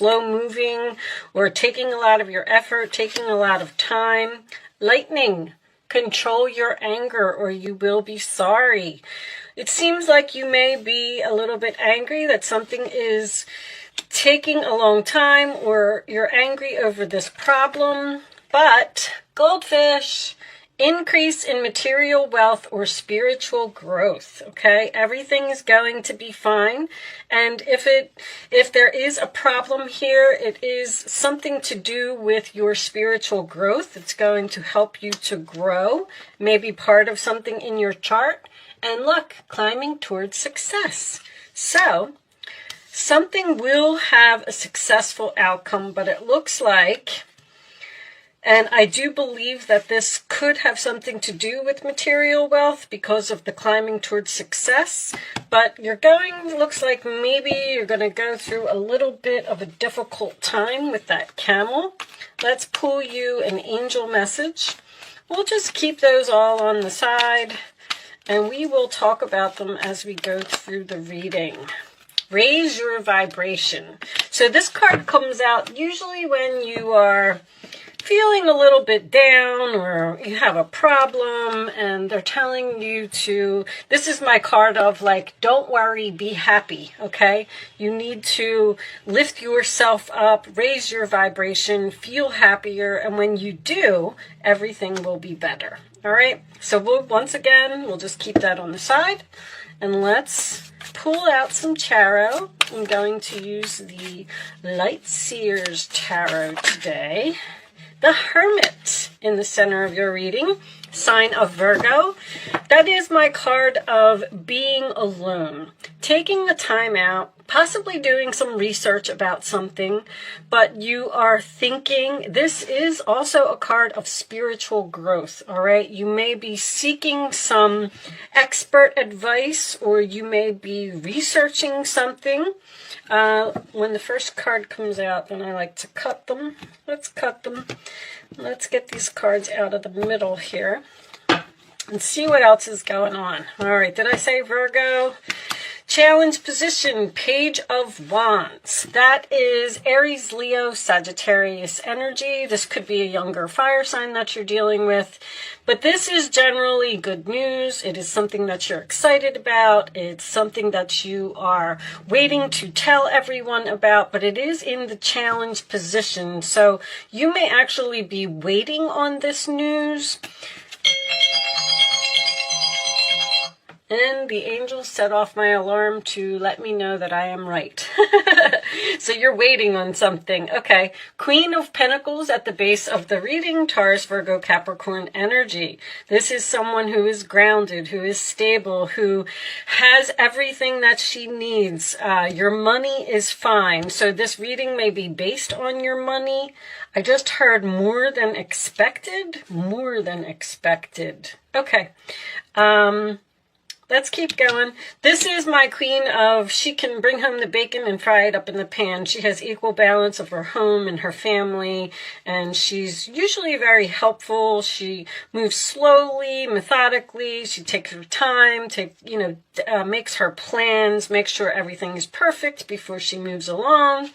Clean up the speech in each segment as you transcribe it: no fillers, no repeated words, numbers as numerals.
slow moving or taking a lot of your effort, taking a lot of time. Lightning, control your anger or you will be sorry. It seems like you may be a little bit angry that something is taking a long time or you're angry over this problem. But goldfish, increase in material wealth or spiritual growth, okay? Everything is going to be fine. And if there is a problem here, it is something to do with your spiritual growth. It's going to help you to grow, maybe part of something in your chart. And look, climbing towards success. So something will have a successful outcome, but it looks like, and I do believe that this could have something to do with material wealth because of the climbing towards success. But looks like maybe you're going to go through a little bit of a difficult time with that camel. Let's pull you an angel message. We'll just keep those all on the side, and we will talk about them as we go through the reading. Raise your vibration. So this card comes out usually when you are feeling a little bit down or you have a problem and they're telling you to, this is my card of like, don't worry, be happy, okay? You need to lift yourself up, raise your vibration, feel happier, and when you do, everything will be better, all right? So once again, we'll just keep that on the side and let's pull out some tarot. I'm going to use the Light Seers Tarot today. The Hermit in the center of your reading, sign of Virgo. That is my card of being alone, taking the time out, possibly doing some research about something, but you are thinking. This is also a card of spiritual growth, all right? You may be seeking some expert advice or you may be researching something. When the first card comes out, then I like to cut them. Let's cut them. Let's get these cards out of the middle here and see what else is going on. All right, did I say Virgo? Challenge position, Page of Wands. That is Aries, Leo, Sagittarius energy. This could be a younger fire sign that you're dealing with. But this is generally good news. It is something that you're excited about. It's something that you are waiting to tell everyone about. But it is in the challenge position. So you may actually be waiting on this news. And the angels set off my alarm to let me know that I am right. So you're waiting on something. Okay. Queen of Pentacles at the base of the reading, Taurus, Virgo, Capricorn energy. This is someone who is grounded, who is stable, who has everything that she needs. Your money is fine. So this reading may be based on your money. I just heard more than expected. More than expected. Okay. Let's keep going. This is my queen of, she can bring home the bacon and fry it up in the pan. She has equal balance of her home and her family, and she's usually very helpful. She moves slowly, methodically. She takes her time, makes her plans, makes sure everything is perfect before she moves along.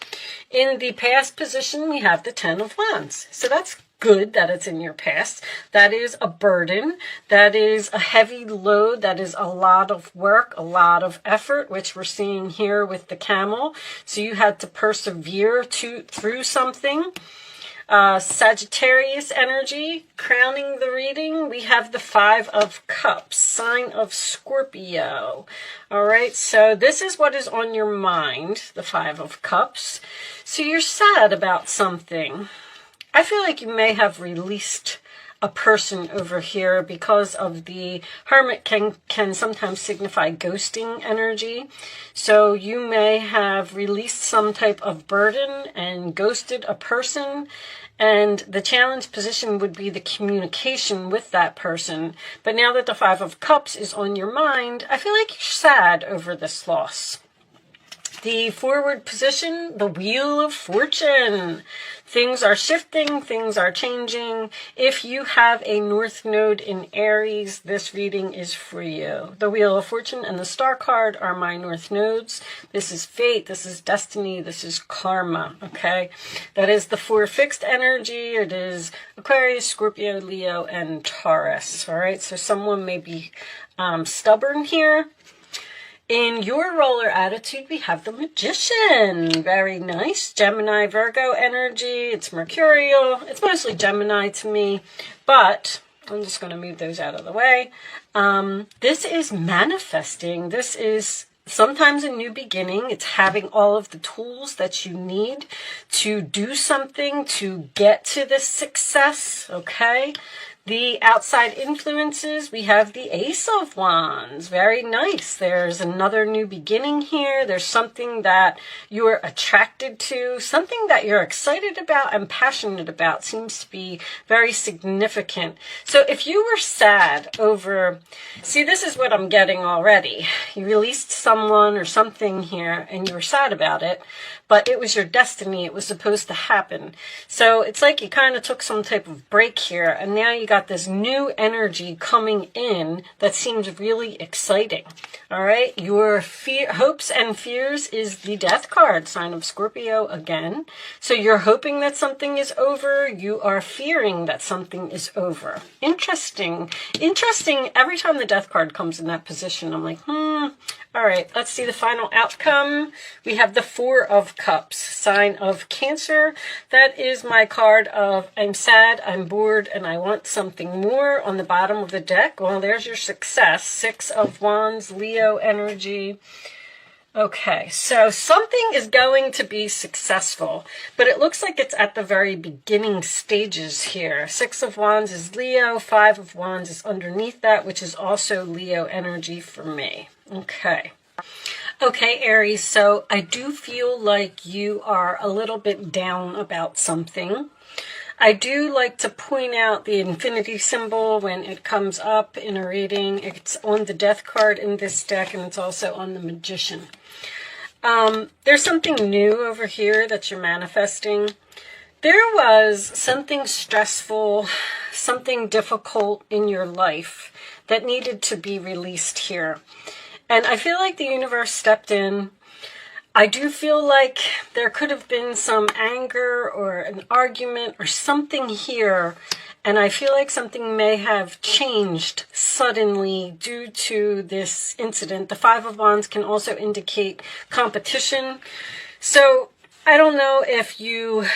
In the past position, we have the Ten of Wands. So that's good that it's in your past. That is a burden. That is a heavy load. That is a lot of work, a lot of effort, which we're seeing here with the camel. So you had to persevere through something. Sagittarius energy, crowning the reading, we have the Five of Cups, sign of Scorpio. All right, so this is what is on your mind, the Five of Cups. So you're sad about something. I feel like you may have released a person over here because of the Hermit can sometimes signify ghosting energy. So you may have released some type of burden and ghosted a person. And the challenge position would be the communication with that person. But now that the Five of Cups is on your mind, I feel like you're sad over this loss. The forward position, the Wheel of Fortune. Things are shifting, things are changing. If you have a North Node in Aries, this reading is for you. The Wheel of Fortune and the Star card are my North Nodes. This is fate, this is destiny, this is karma, okay? That is the 4 fixed energy. It is Aquarius, Scorpio, Leo, and Taurus, all right? So someone may be stubborn here. In your roller attitude, we have the Magician. Very nice. Gemini, Virgo energy. It's mercurial. It's mostly Gemini to me, but I'm just going to move those out of the way. This is manifesting. This is sometimes a new beginning. It's having all of the tools that you need to do something, to get to this success, okay? The outside influences, we have the Ace of Wands. Very nice. There's another new beginning here. There's something that you're attracted to, something that you're excited about and passionate about. Seems to be very significant. So if you were sad over, see, this is what I'm getting already. You released someone or something here and you were sad about it, but it was your destiny. It was supposed to happen. So it's like you kind of took some type of break here, and now you got this new energy coming in that seems really exciting. All right, your hopes and fears is the Death card, sign of Scorpio again. So you're hoping that something is over. You are fearing that something is over. Interesting. Interesting. Every time the Death card comes in that position, I'm like, All right, let's see the final outcome. We have the 4 of Cups, sign of Cancer. That is my card of I'm sad, I'm bored, and I want something more on the bottom of the deck. Well, there's your success. 6 of Wands, Leo energy. Okay, so something is going to be successful, but it looks like it's at the very beginning stages here. 6 of Wands is Leo, 5 of Wands is underneath that, which is also Leo energy for me. Okay. Okay, Aries, so I do feel like you are a little bit down about something. I do like to point out the infinity symbol when it comes up in a reading. It's on the Death card in this deck, and it's also on the Magician. There's something new over here that you're manifesting. There was something stressful, something difficult in your life that needed to be released here. And I feel like the universe stepped in. I do feel like there could have been some anger or an argument or something here. And I feel like something may have changed suddenly due to this incident. The 5 of Wands can also indicate competition. So I don't know if you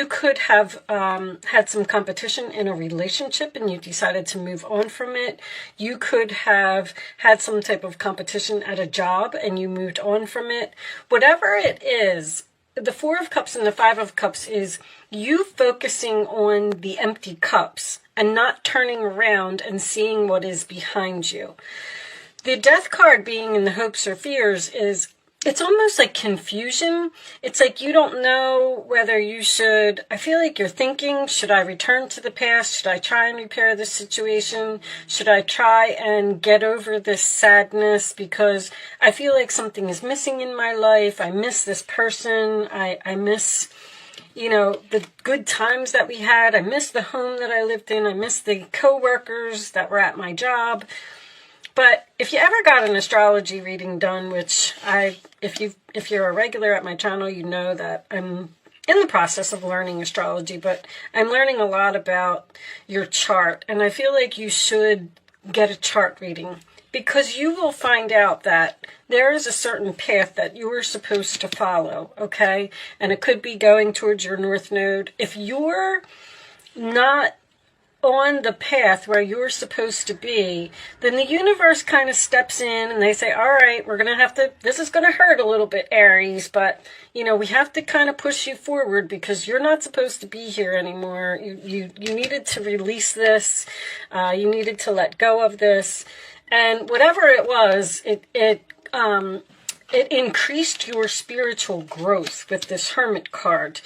could have had some competition in a relationship and you decided to move on from it. You could have had some type of competition at a job and you moved on from it. Whatever it is, the 4 of Cups and the 5 of Cups is you focusing on the empty cups and not turning around and seeing what is behind you. The Death card being in the hopes or fears is, it's almost like confusion. It's like you don't know whether you should, I feel like you're thinking, should I return to the past? Should I try and repair this situation? Should I try and get over this sadness? Because I feel like something is missing in my life. I miss this person. I miss, you know, the good times that we had. I miss the home that I lived in. I miss the coworkers that were at my job. But if you ever got an astrology reading done, which if you're a regular at my channel, you know that I'm in the process of learning astrology, but I'm learning a lot about your chart. And I feel like you should get a chart reading because you will find out that there is a certain path that you are supposed to follow, okay? And it could be going towards your North Node. If you're not on the path where you're supposed to be, then the universe kind of steps in and they say, all right, we're going to have to, this is going to hurt a little bit, Aries, but, you know, we have to kind of push you forward because you're not supposed to be here anymore. You needed to release this. You needed to let go of this. And whatever it was, it increased your spiritual growth with this Hermit card.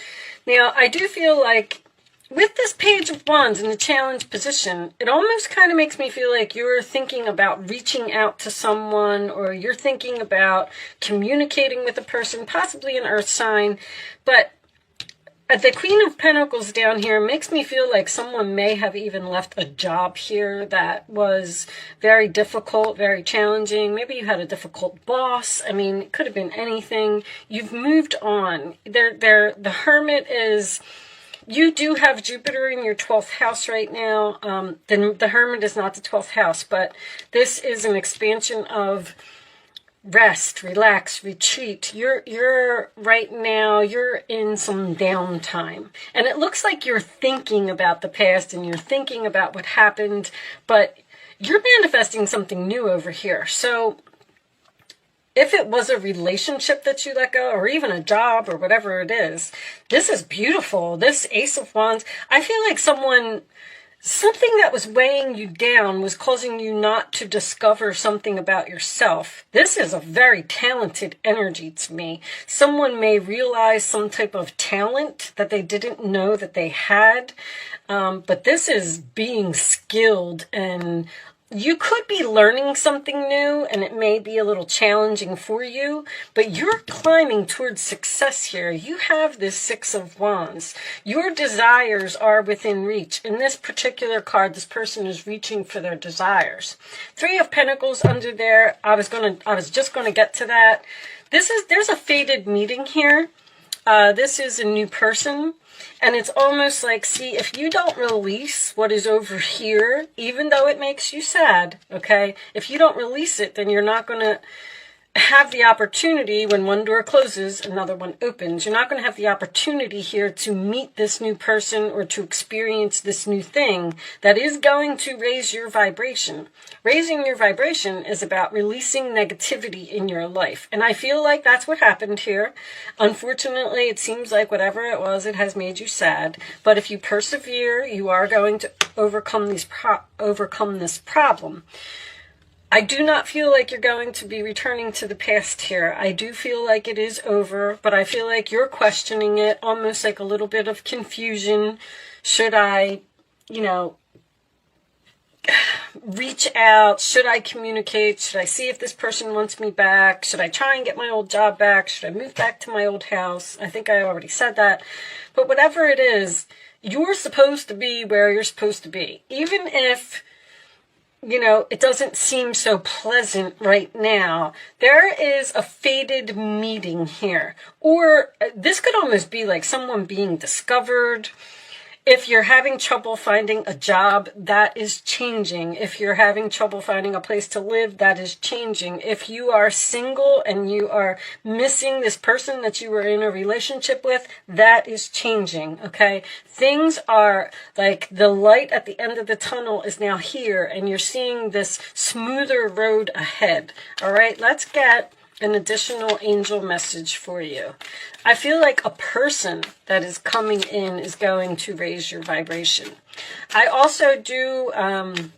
Now, I do feel like with this Page of Wands in the challenge position, it almost kind of makes me feel like you're thinking about reaching out to someone, or you're thinking about communicating with a person, possibly an earth sign. But the Queen of Pentacles down here makes me feel like someone may have even left a job here that was very difficult, very challenging. Maybe you had a difficult boss. I mean, it could have been anything. You've moved on. The Hermit is... You do have Jupiter in your 12th house right now. The Hermit is not the 12th house, but this is an expansion of rest, relax, retreat. You're right now, you're in some downtime. And it looks like you're thinking about the past and you're thinking about what happened, but you're manifesting something new over here. So if it was a relationship that you let go, or even a job, or whatever it is, this is beautiful. This Ace of Wands, I feel like something that was weighing you down was causing you not to discover something about yourself. This is a very talented energy to me. Someone may realize some type of talent that they didn't know that they had, but this is being skilled, and you could be learning something new, and it may be a little challenging for you, but you're climbing towards success here. You have this Six of Wands. Your desires are within reach. In this particular card, this person is reaching for their desires. Three of Pentacles under there. I was just gonna get to that. There's a fated meeting here. This is a new person. And it's almost like, see, if you don't release what is over here, even though it makes you sad, okay? If you don't release it, then you're not going to have the opportunity when one door closes, another one opens. You're not going to have the opportunity here to meet this new person or to experience this new thing that is going to raise your vibration. Raising your vibration is about releasing negativity in your life. And I feel like that's what happened here. Unfortunately, it seems like whatever it was, it has made you sad. But if you persevere, you are going to overcome this problem. I do not feel like you're going to be returning to the past here. I do feel like it is over, but I feel like you're questioning it, almost like a little bit of confusion. Should I, reach out? Should I communicate? Should I see if this person wants me back? Should I try and get my old job back? Should I move back to my old house? I think I already said that. But whatever it is, you're supposed to be where you're supposed to be. Even if it doesn't seem so pleasant right now, there is a fated meeting here. Or this could almost be like someone being discovered. If you're having trouble finding a job, that is changing. If you're having trouble finding a place to live, that is changing. If you are single and you are missing this person that you were in a relationship with, that is changing, okay? Things are like the light at the end of the tunnel is now here, and you're seeing this smoother road ahead, all right? Let's get an additional angel message for you. I feel like a person that is coming in is going to raise your vibration. I also do, on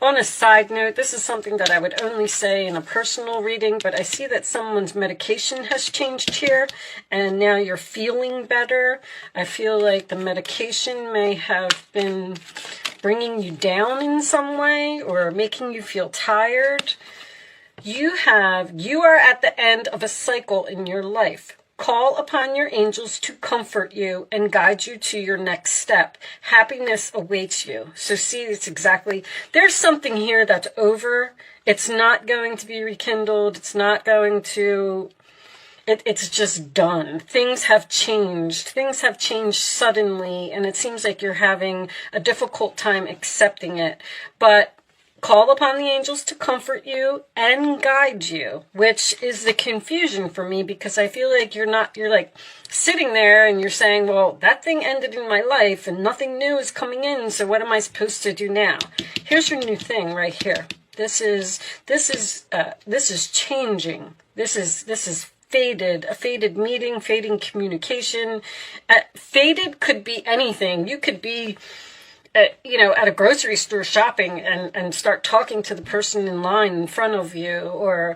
a side note, this is something that I would only say in a personal reading, but I see that someone's medication has changed here, and now you're feeling better. I feel like the medication may have been bringing you down in some way or making you feel tired. You are at the end of a cycle in your life. Call upon your angels to comfort you and guide you to your next step. Happiness awaits you. So see, it's exactly, there's something here that's over. It's not going to be rekindled. It's not going to, it's just done. Things have changed. Things have changed suddenly, and it seems like you're having a difficult time accepting it. But call upon the angels to comfort you and guide you, which is the confusion for me, because I feel like you're like sitting there and you're saying, well, that thing ended in my life and nothing new is coming in, so what am I supposed to do now? Here's your new thing right here. This is changing. This is fated, a fated meeting, fading communication. Faded could be anything. You could be at a grocery store shopping and start talking to the person in line in front of you, or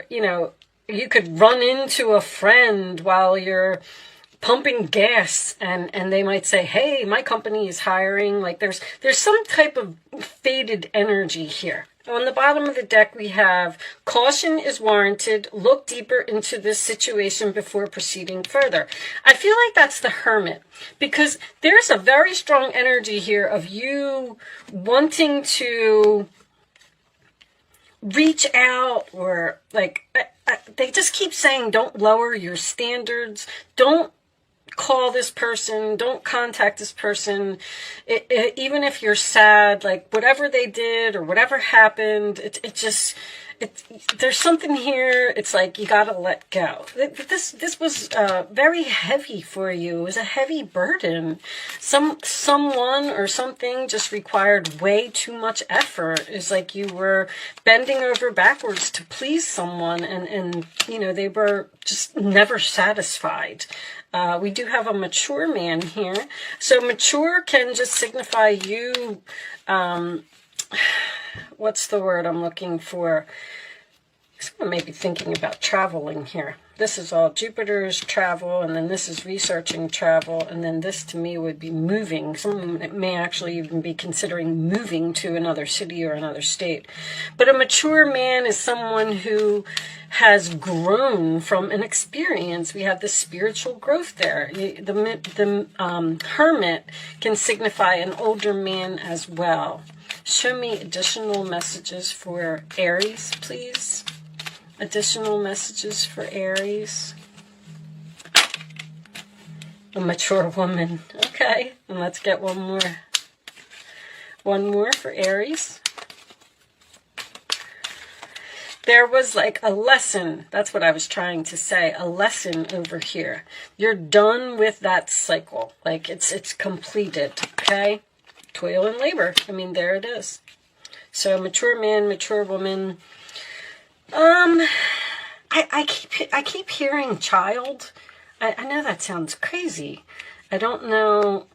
you could run into a friend while you're pumping gas, and they might say, hey, my company is hiring. Like there's some type of faded energy here. On the bottom of the deck, we have caution is warranted. Look deeper into this situation before proceeding further. I feel like that's the Hermit, because there's a very strong energy here of you wanting to reach out, or like they just keep saying, don't lower your standards. Don't call this person, don't contact this person, even if you're sad, like whatever they did or whatever happened, there's something here. It's like you gotta let go. This was very heavy for you. It was a heavy burden. Someone or something just required way too much effort. It's like you were bending over backwards to please someone, and they were just never satisfied. We do have a mature man here. So mature can just signify you, what's the word I'm looking for? Someone may be thinking about traveling here. This is all Jupiter's travel, and then this is researching travel, and then this to me would be moving. Someone may actually even be considering moving to another city or another state. But a mature man is someone who has grown from an experience. We have the spiritual growth there. The Hermit can signify an older man as well. Show me additional messages for Aries, please. Additional messages for Aries. A mature woman. Okay, and let's get one more. One more for Aries. There was like a lesson. That's what I was trying to say. A lesson over here. You're done with that cycle. Like it's completed. Okay? Toil and labor. I mean, there it is. So mature man, mature woman. I keep hearing child. I know that sounds crazy. I don't know.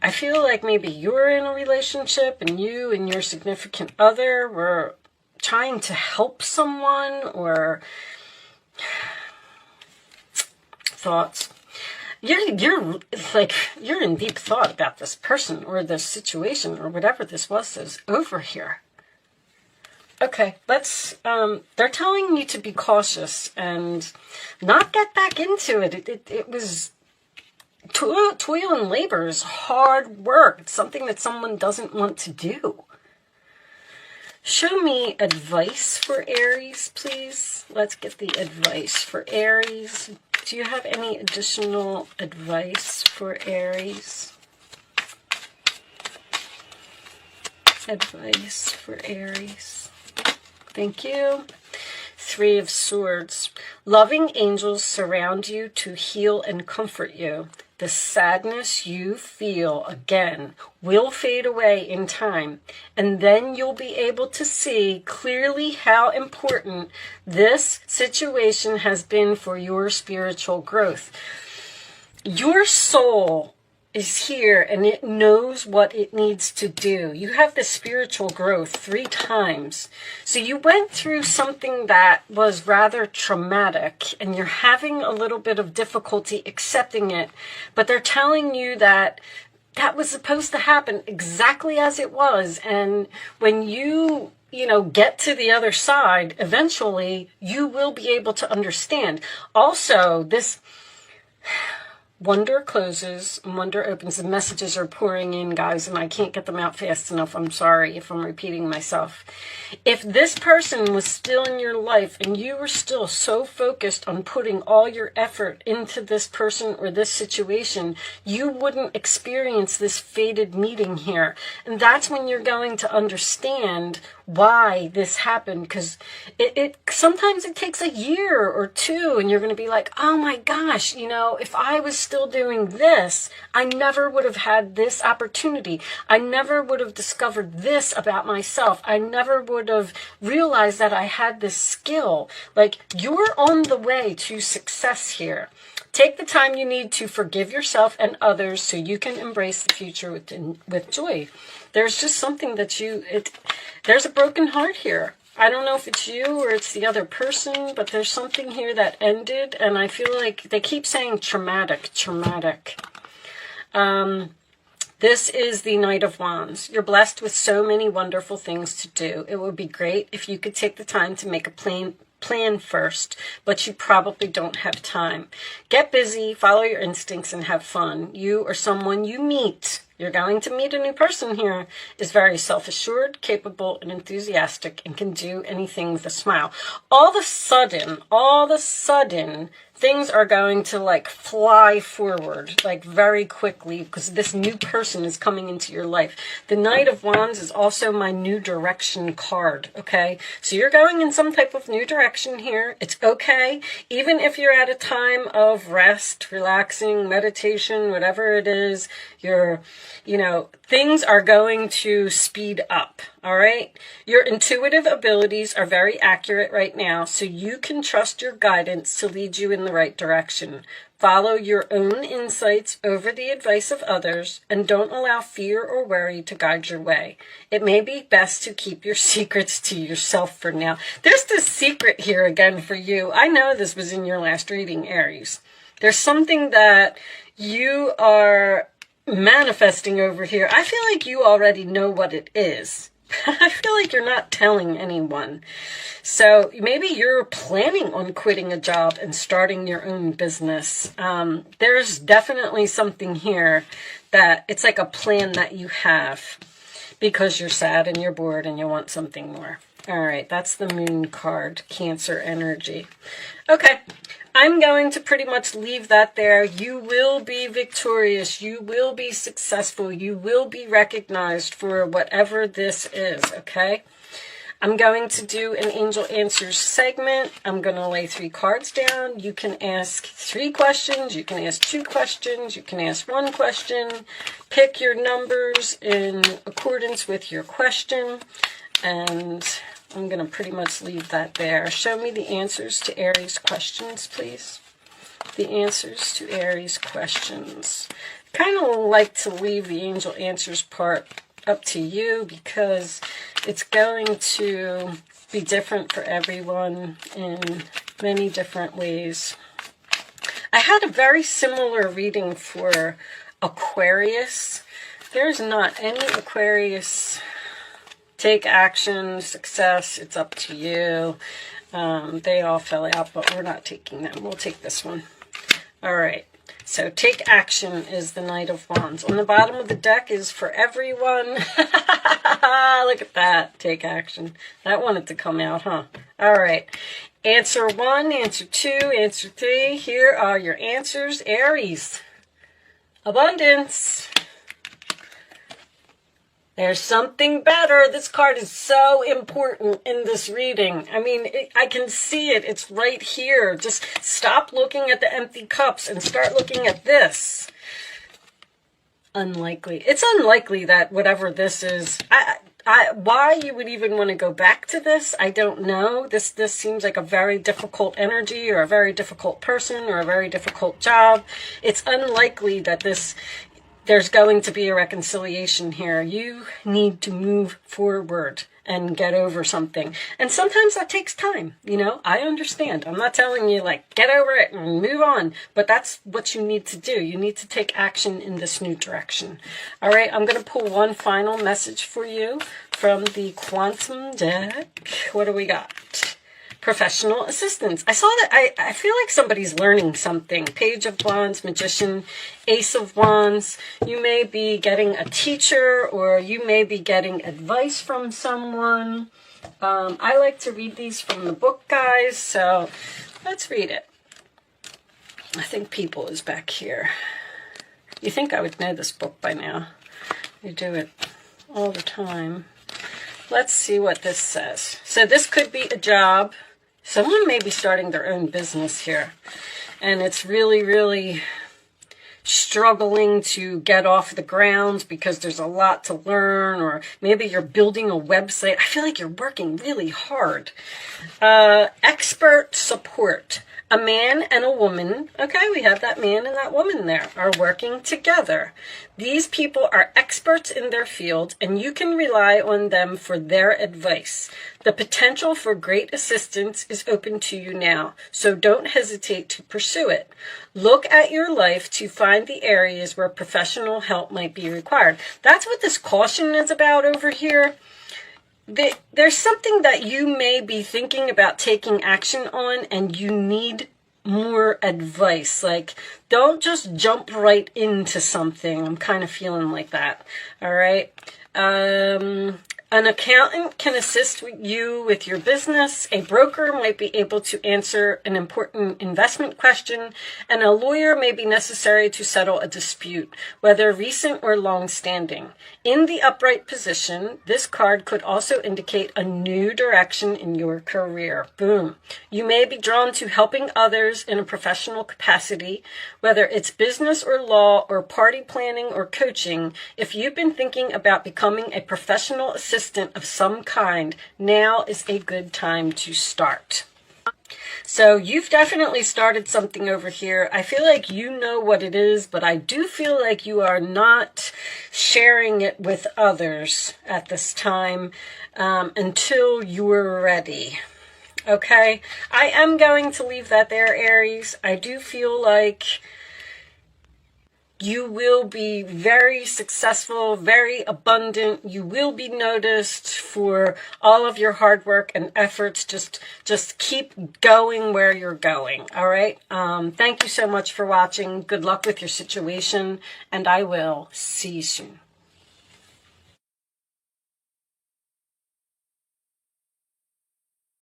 I feel like maybe you're in a relationship and you and your significant other were trying to help someone, or thoughts. You're in deep thought about this person or this situation or whatever this was that's over here. Okay, let's, they're telling you to be cautious and not get back into it. It was toil and labor is hard work. It's something that someone doesn't want to do. Show me advice for Aries, please. Let's get the advice for Aries. Do you have any additional advice for Aries? Advice for Aries. Thank you. 3 of Swords. Loving angels surround you to heal and comfort you. The sadness you feel, again, will fade away in time, and then you'll be able to see clearly how important this situation has been for your spiritual growth. Your soul is here, and it knows what it needs to do. You have the spiritual growth 3 times. So you went through something that was rather traumatic, and you're having a little bit of difficulty accepting it, but they're telling you that that was supposed to happen exactly as it was, and when you get to the other side, eventually you will be able to understand. Also, this wonder closes, wonder opens. The messages are pouring in, guys, and I can't get them out fast enough. I'm sorry if I'm repeating myself. If this person was still in your life and you were still so focused on putting all your effort into this person or this situation, you wouldn't experience this fated meeting here. And that's when you're going to understand why this happened, because it sometimes it takes a year or 2, and you're going to be like, oh my gosh, if I was still doing this, I never would have had this opportunity. I never would have discovered this about myself. I never would have realized that I had this skill. Like, you're on the way to success here. Take the time you need to forgive yourself and others so you can embrace the future with joy. There's just something that there's a broken heart here. I don't know if it's you or it's the other person, but there's something here that ended, and I feel like they keep saying traumatic. This is the Knight of Wands. You're blessed with so many wonderful things to do. It would be great if you could take the time to make a plan first, but you probably don't have time. Get busy, follow your instincts, and have fun. You or someone you meet, you're going to meet a new person here, is very self-assured, capable, and enthusiastic, and can do anything with a smile. All of a sudden, things are going to like fly forward, like very quickly, because this new person is coming into your life. The Knight of Wands is also my new direction card, okay? So you're going in some type of new direction here. It's okay. Even if you're at a time of rest, relaxing, meditation, whatever it is, things are going to speed up, all right? Your intuitive abilities are very accurate right now, so you can trust your guidance to lead you in the right direction. Follow your own insights over the advice of others, and don't allow fear or worry to guide your way. It may be best to keep your secrets to yourself for now. There's this secret here again for you. I know this was in your last reading, Aries. There's something that you are manifesting over here. I feel like you already know what it is. I feel like you're not telling anyone. So maybe you're planning on quitting a job and starting your own business. There's definitely something here that it's like a plan that you have because you're sad and you're bored and you want something more. All right, that's the Moon card, Cancer energy. Okay, I'm going to pretty much leave that there. You will be victorious. You will be successful. You will be recognized for whatever this is, okay? I'm going to do an Angel Answers segment. I'm going to lay 3 cards down. You can ask 3 questions. You can ask 2 questions. You can ask 1 question. Pick your numbers in accordance with your question. And I'm going to pretty much leave that there. Show me the answers to Aries questions, please. The answers to Aries questions. Kind of like to leave the Angel Answers part up to you because it's going to be different for everyone in many different ways. I had a very similar reading for Aquarius. There's not any Aquarius. Take action, success, it's up to you. They all fell out, but we're not taking them. We'll take this one. All right. So take action is the Knight of Wands. On the bottom of the deck is for everyone. Look at that. Take action. That wanted to come out, huh? All right. Answer 1, answer 2, answer 3. Here are your answers. Aries. Abundance. There's something better. This card is so important in this reading. I mean, I can see it. It's right here. Just stop looking at the empty cups and start looking at this. Unlikely. It's unlikely that whatever this is, why you would even want to go back to this, I don't know. This seems like a very difficult energy or a very difficult person or a very difficult job. It's unlikely that there's going to be a reconciliation here. You need to move forward and get over something. And sometimes that takes time, I understand. I'm not telling you, get over it and move on. But that's what you need to do. You need to take action in this new direction. All right, I'm going to pull one final message for you from the Quantum deck. What do we got? Professional assistance. I saw that. I feel like somebody's learning something. Page of Wands, Magician, Ace of Wands. You may be getting a teacher or you may be getting advice from someone. I like to read these from the book, guys, so let's read it. I think People is back here. You think I would know this book by now. You do it all the time. Let's see what this says. So this could be a job. Someone may be starting their own business here, and it's really, really struggling to get off the ground because there's a lot to learn, or maybe you're building a website. I feel like you're working really hard. Expert support. A man and a woman, okay, we have that man and that woman there, are working together. These people are experts in their field, and you can rely on them for their advice. The potential for great assistance is open to you now, so don't hesitate to pursue it. Look at your life to find the areas where professional help might be required. That's what this caution is about over here. There's something that you may be thinking about taking action on, and you need more advice. Like, don't just jump right into something. I'm kind of feeling like that. All right. An accountant can assist you with your business. A broker might be able to answer an important investment question, and a lawyer may be necessary to settle a dispute, whether recent or long-standing. In the upright position, this card could also indicate a new direction in your career. Boom. You may be drawn to helping others in a professional capacity, whether it's business or law or party planning or coaching. If you've been thinking about becoming a professional assistant of some kind, now is a good time to start. So you've definitely started something over here. I feel like you know what it is, but I do feel like you are not sharing it with others at this time until you're ready. Okay? I am going to leave that there, Aries. I do feel like you will be very successful, very abundant. You will be noticed for all of your hard work and efforts. Just keep going where you're going. All right. Thank you so much for watching. Good luck with your situation, and I will see you soon.